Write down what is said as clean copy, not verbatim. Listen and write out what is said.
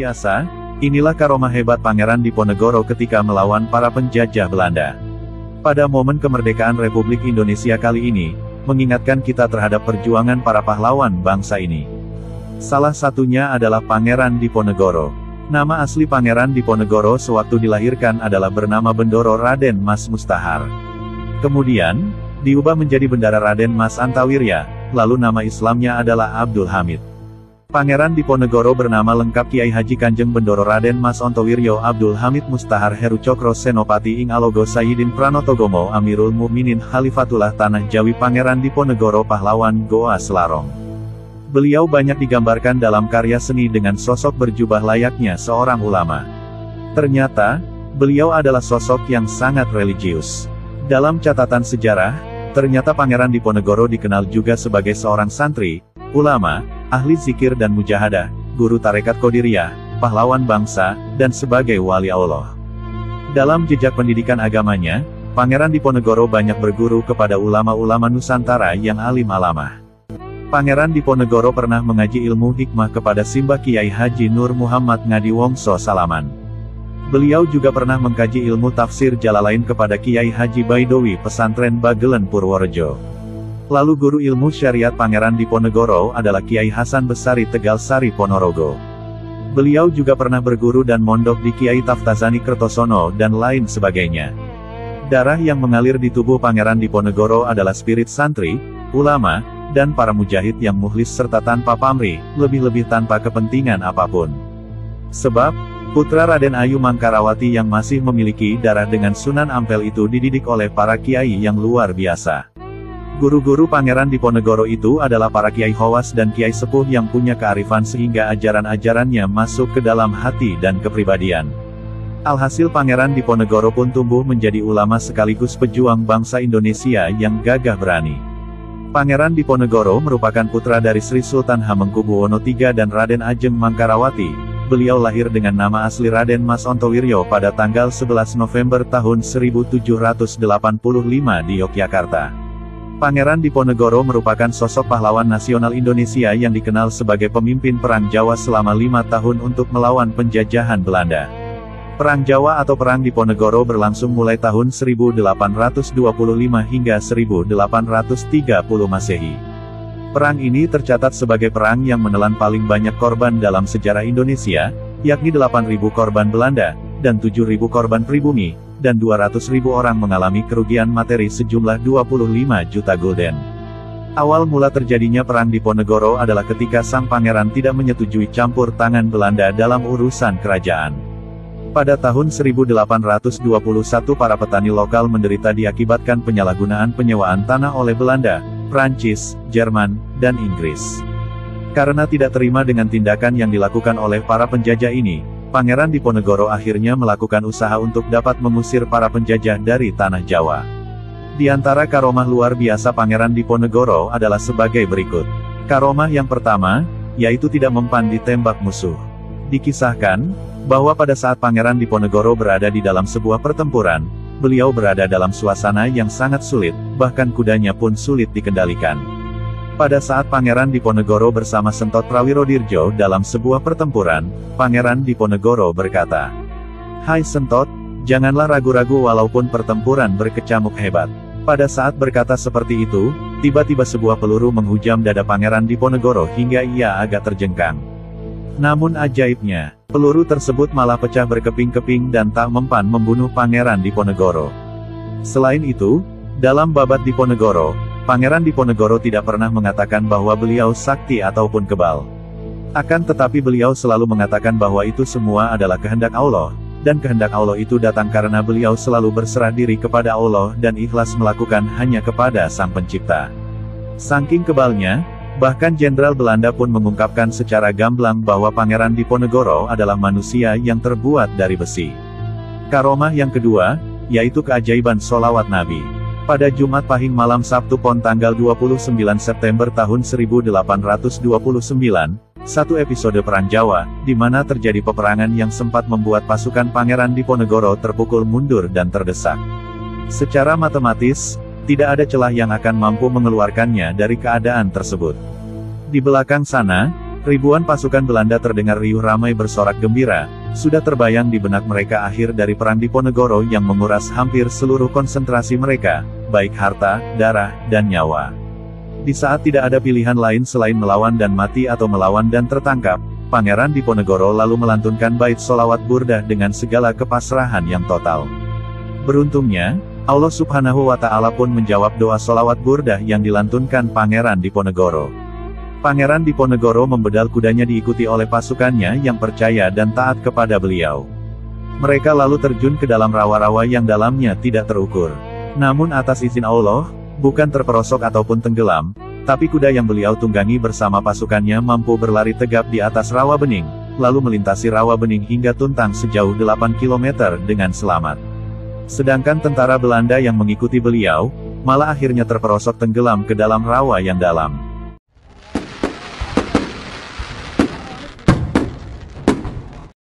biasa, inilah karomah hebat Pangeran Diponegoro ketika melawan para penjajah Belanda. Pada momen kemerdekaan Republik Indonesia kali ini, mengingatkan kita terhadap perjuangan para pahlawan bangsa ini. Salah satunya adalah Pangeran Diponegoro. Nama asli Pangeran Diponegoro sewaktu dilahirkan adalah bernama Bendoro Raden Mas Mustahar. Kemudian, diubah menjadi Bendara Raden Mas Antawirya, lalu nama Islamnya adalah Abdul Hamid. Pangeran Diponegoro bernama lengkap Kiai Haji Kanjeng Bendoro Raden Mas Ontowiryo Abdul Hamid Mustahar Heru Cokro Senopati ing Alogo Sayyidin Pranotogomo Amirul Mukminin Khalifatullah Tanah Jawi Pangeran Diponegoro pahlawan Goa Selarong. Beliau banyak digambarkan dalam karya seni dengan sosok berjubah layaknya seorang ulama. Ternyata, beliau adalah sosok yang sangat religius. Dalam catatan sejarah, ternyata Pangeran Diponegoro dikenal juga sebagai seorang santri, ulama, ahli zikir dan mujahadah, guru tarekat Qadiriyah, pahlawan bangsa, dan sebagai wali Allah. Dalam jejak pendidikan agamanya, Pangeran Diponegoro banyak berguru kepada ulama-ulama Nusantara yang alim alamah. Pangeran Diponegoro pernah mengaji ilmu hikmah kepada Simbah Kiai Haji Nur Muhammad Ngadi Wongso Salaman. Beliau juga pernah mengkaji ilmu tafsir Jalalain kepada Kiai Haji Baidowi Pesantren Bagelen Purworejo. Lalu guru ilmu syariat Pangeran Diponegoro adalah Kiai Hasan Besari Tegal Sari Ponorogo. Beliau juga pernah berguru dan mondok di Kiai Taftazani Kertosono dan lain sebagainya. Darah yang mengalir di tubuh Pangeran Diponegoro adalah spirit santri, ulama, dan para mujahid yang mukhlis serta tanpa pamrih, lebih-lebih tanpa kepentingan apapun. Sebab, putra Raden Ayu Mangkarawati yang masih memiliki darah dengan Sunan Ampel itu dididik oleh para kiai yang luar biasa. Guru-guru Pangeran Diponegoro itu adalah para kiai khawas dan kiai sepuh yang punya kearifan sehingga ajaran-ajarannya masuk ke dalam hati dan kepribadian. Alhasil Pangeran Diponegoro pun tumbuh menjadi ulama sekaligus pejuang bangsa Indonesia yang gagah berani. Pangeran Diponegoro merupakan putra dari Sri Sultan Hamengkubuwono III dan Raden Ajeng Mangkarawati. Beliau lahir dengan nama asli Raden Mas Ontowiryo pada tanggal 11 November tahun 1785 di Yogyakarta. Pangeran Diponegoro merupakan sosok pahlawan nasional Indonesia yang dikenal sebagai pemimpin Perang Jawa selama 5 tahun untuk melawan penjajahan Belanda. Perang Jawa atau Perang Diponegoro berlangsung mulai tahun 1825 hingga 1830 Masehi. Perang ini tercatat sebagai perang yang menelan paling banyak korban dalam sejarah Indonesia, yakni 8.000 korban Belanda, dan 7.000 korban pribumi, dan 200.000 orang mengalami kerugian materi sejumlah 25 juta gulden. Awal mula terjadinya Perang Diponegoro adalah ketika sang pangeran tidak menyetujui campur tangan Belanda dalam urusan kerajaan. Pada tahun 1821 para petani lokal menderita diakibatkan penyalahgunaan penyewaan tanah oleh Belanda, Prancis, Jerman, dan Inggris. Karena tidak terima dengan tindakan yang dilakukan oleh para penjajah ini, Pangeran Diponegoro akhirnya melakukan usaha untuk dapat mengusir para penjajah dari tanah Jawa. Di antara karomah luar biasa Pangeran Diponegoro adalah sebagai berikut. Karomah yang pertama, yaitu tidak mempan ditembak musuh. Dikisahkan bahwa pada saat Pangeran Diponegoro berada di dalam sebuah pertempuran, beliau berada dalam suasana yang sangat sulit, bahkan kudanya pun sulit dikendalikan. Pada saat Pangeran Diponegoro bersama Sentot Prawirodirjo dalam sebuah pertempuran, Pangeran Diponegoro berkata, "Hai Sentot, janganlah ragu-ragu walaupun pertempuran berkecamuk hebat." Pada saat berkata seperti itu, tiba-tiba sebuah peluru menghujam dada Pangeran Diponegoro hingga ia agak terjengkang. Namun ajaibnya, peluru tersebut malah pecah berkeping-keping dan tak mempan membunuh Pangeran Diponegoro. Selain itu, dalam babat Diponegoro, Pangeran Diponegoro tidak pernah mengatakan bahwa beliau sakti ataupun kebal. Akan tetapi beliau selalu mengatakan bahwa itu semua adalah kehendak Allah, dan kehendak Allah itu datang karena beliau selalu berserah diri kepada Allah dan ikhlas melakukan hanya kepada Sang Pencipta. Saking kebalnya, bahkan Jenderal Belanda pun mengungkapkan secara gamblang bahwa Pangeran Diponegoro adalah manusia yang terbuat dari besi. Karomah yang kedua, yaitu keajaiban sholawat Nabi. Pada Jumat Pahing malam Sabtu Pon tanggal 29 September tahun 1829, satu episode Perang Jawa, di mana terjadi peperangan yang sempat membuat pasukan Pangeran Diponegoro terpukul mundur dan terdesak. Secara matematis, tidak ada celah yang akan mampu mengeluarkannya dari keadaan tersebut. Di belakang sana, Ribuan pasukan Belanda terdengar riuh ramai bersorak gembira, sudah terbayang di benak mereka akhir dari Perang Diponegoro yang menguras hampir seluruh konsentrasi mereka, baik harta, darah, dan nyawa. Di saat tidak ada pilihan lain selain melawan dan mati atau melawan dan tertangkap, Pangeran Diponegoro lalu melantunkan bait sholawat burdah dengan segala kepasrahan yang total. Beruntungnya, Allah Subhanahu wa Ta'ala pun menjawab doa sholawat burdah yang dilantunkan Pangeran Diponegoro. Pangeran Diponegoro membedal kudanya diikuti oleh pasukannya yang percaya dan taat kepada beliau. Mereka lalu terjun ke dalam rawa-rawa yang dalamnya tidak terukur. Namun atas izin Allah, bukan terperosok ataupun tenggelam, tapi kuda yang beliau tunggangi bersama pasukannya mampu berlari tegap di atas rawa bening, lalu melintasi rawa bening hingga Tuntang sejauh 8 km dengan selamat. Sedangkan tentara Belanda yang mengikuti beliau, malah akhirnya terperosok tenggelam ke dalam rawa yang dalam.